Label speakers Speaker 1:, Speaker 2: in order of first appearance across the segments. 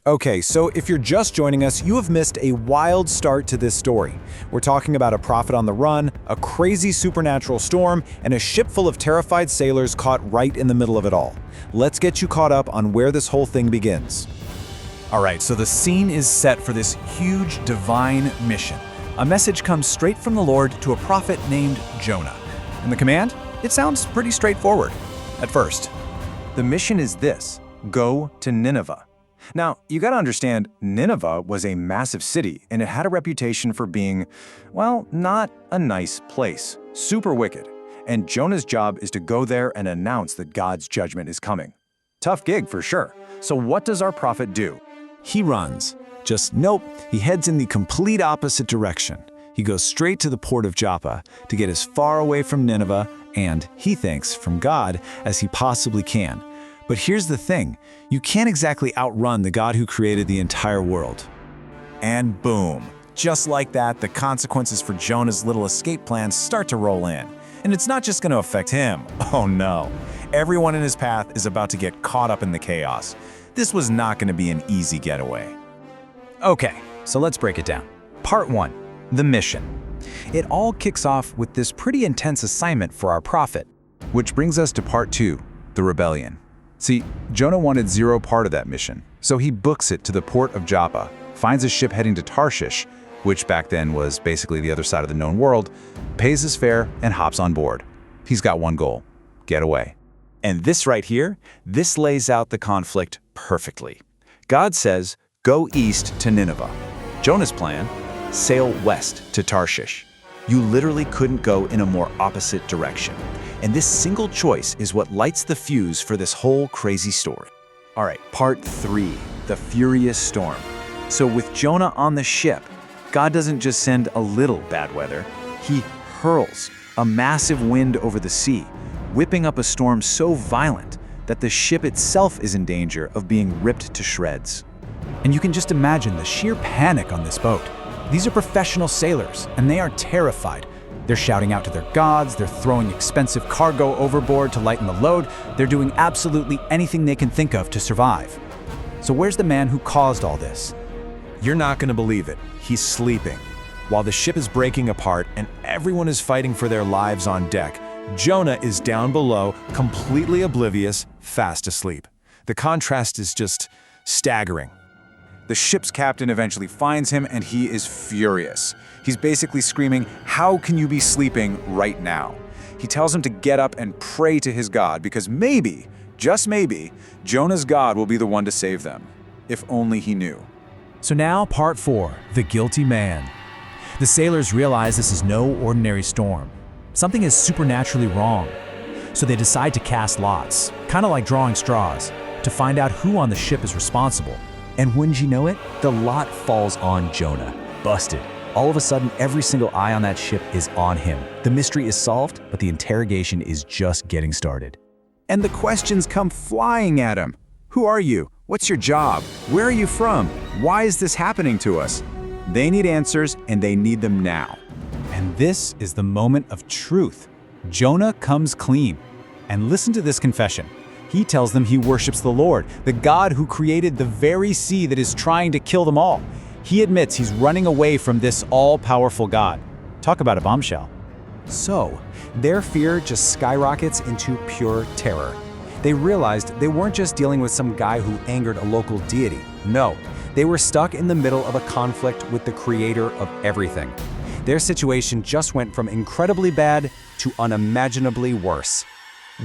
Speaker 1: Okay, so if you're just joining us, you have missed a wild start to this story. We're talking about a prophet on the run, a crazy supernatural storm, and a ship full of terrified sailors caught right in the middle of it all. Let's get you caught up on where this whole thing begins.
Speaker 2: All right, so the scene is set for this huge divine mission. A message comes straight from the Lord to a prophet named Jonah. And the command? It sounds pretty straightforward at first. The mission is this: go to Nineveh. Now, you gotta understand, Nineveh was a massive city, and it had a reputation for being, well, not a nice place. Super wicked. And Jonah's job is to go there and announce that God's judgment is coming. Tough gig for sure. So what does our prophet do?
Speaker 1: He runs. Just nope, he heads in the complete opposite direction. He goes straight to the port of Joppa to get as far away from Nineveh and, he thinks, from God as he possibly can. But here's the thing, you can't exactly outrun the God who created the entire world.
Speaker 2: And boom, just like that, the consequences for Jonah's little escape plans start to roll in. And it's not just going to affect him. Oh no, everyone in his path is about to get caught up in the chaos. This was not going to be an easy getaway. Okay, so let's break it down. Part 1, the mission. It all kicks off with this pretty intense assignment for our prophet. Which brings us to Part 2, the rebellion. See, Jonah wanted zero part of that mission, so he books it to the port of Joppa, finds a ship heading to Tarshish, which back then was basically the other side of the known world, pays his fare, and hops on board. He's got one goal: get away. And this right here, this lays out the conflict perfectly. God says, go east to Nineveh. Jonah's plan, sail west to Tarshish. You literally couldn't go in a more opposite direction. And this single choice is what lights the fuse for this whole crazy story. All right, Part 3, the furious storm. So with Jonah on the ship, God doesn't just send a little bad weather, he hurls a massive wind over the sea, whipping up a storm so violent that the ship itself is in danger of being ripped to shreds. And you can just imagine the sheer panic on this boat. These are professional sailors, and they are terrified. They're shouting out to their gods, they're throwing expensive cargo overboard to lighten the load, they're doing absolutely anything they can think of to survive. So where's the man who caused all this?
Speaker 1: You're not going to believe it. He's sleeping. While the ship is breaking apart and everyone is fighting for their lives on deck, Jonah is down below, completely oblivious, fast asleep. The contrast is just staggering.
Speaker 2: The ship's captain eventually finds him, and he is furious. He's basically screaming, "How can you be sleeping right now?" He tells him to get up and pray to his God, because maybe, just maybe, Jonah's God will be the one to save them. If only he knew.
Speaker 3: So now Part 4, the guilty man. The sailors realize this is no ordinary storm. Something is supernaturally wrong. So they decide to cast lots, kind of like drawing straws, to find out who on the ship is responsible.
Speaker 4: And wouldn't you know it, the lot falls on Jonah. Busted. All of a sudden, every single eye on that ship is on him. The mystery is solved, but the interrogation is just getting started.
Speaker 2: And the questions come flying at him. Who are you? What's your job? Where are you from? Why is this happening to us? They need answers, and they need them now.
Speaker 3: And this is the moment of truth. Jonah comes clean. And listen to this confession. He tells them he worships the Lord, the God who created the very sea that is trying to kill them all. He admits he's running away from this all-powerful God. Talk about a bombshell. So, their fear just skyrockets into pure terror. They realized they weren't just dealing with some guy who angered a local deity. No, they were stuck in the middle of a conflict with the creator of everything. Their situation just went from incredibly bad to unimaginably worse.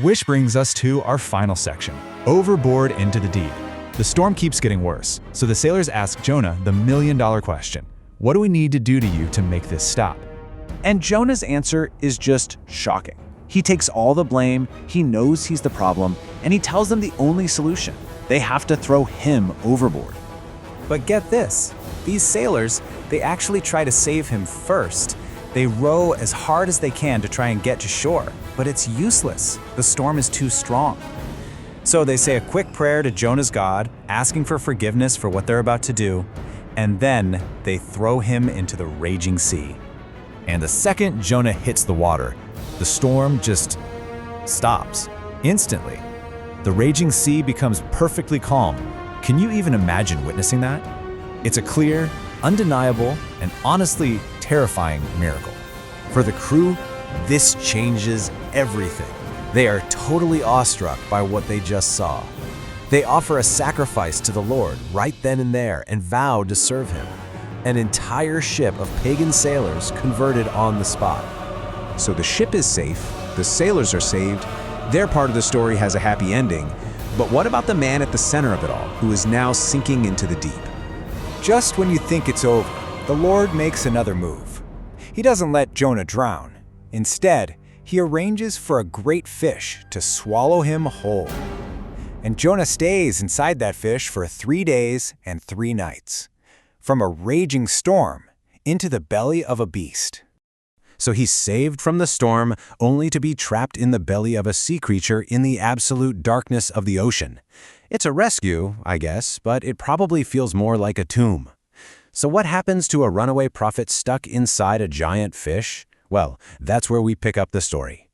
Speaker 2: Which brings us to our final section, overboard into the deep. The storm keeps getting worse, so the sailors ask Jonah the million-dollar question: what do we need to do to you to make this stop?
Speaker 3: And Jonah's answer is just shocking. He takes all the blame, he knows he's the problem, and he tells them the only solution. They have to throw him overboard. But get this, these sailors, they actually try to save him first. They row as hard as they can to try and get to shore, but it's useless. The storm is too strong. So they say a quick prayer to Jonah's God, asking for forgiveness for what they're about to do, and then they throw him into the raging sea. And the second Jonah hits the water, the storm just stops instantly. The raging sea becomes perfectly calm.
Speaker 4: Can you even imagine witnessing that? It's a clear, undeniable, and honestly terrifying miracle. For the crew, this changes everything. They are totally awestruck by what they just saw. They offer a sacrifice to the Lord right then and there and vow to serve him. An entire ship of pagan sailors converted on the spot.
Speaker 2: So the ship is safe, the sailors are saved, their part of the story has a happy ending, but what about the man at the center of it all, who is now sinking into the deep?
Speaker 3: Just when you think it's over, the Lord makes another move. He doesn't let Jonah drown. Instead, he arranges for a great fish to swallow him whole. And Jonah stays inside that fish for 3 days and 3 nights, from a raging storm into the belly of a beast.
Speaker 4: So he's saved from the storm only to be trapped in the belly of a sea creature in the absolute darkness of the ocean. It's a rescue, I guess, but it probably feels more like a tomb. So what happens to a runaway prophet stuck inside a giant fish? Well, that's where we pick up the story.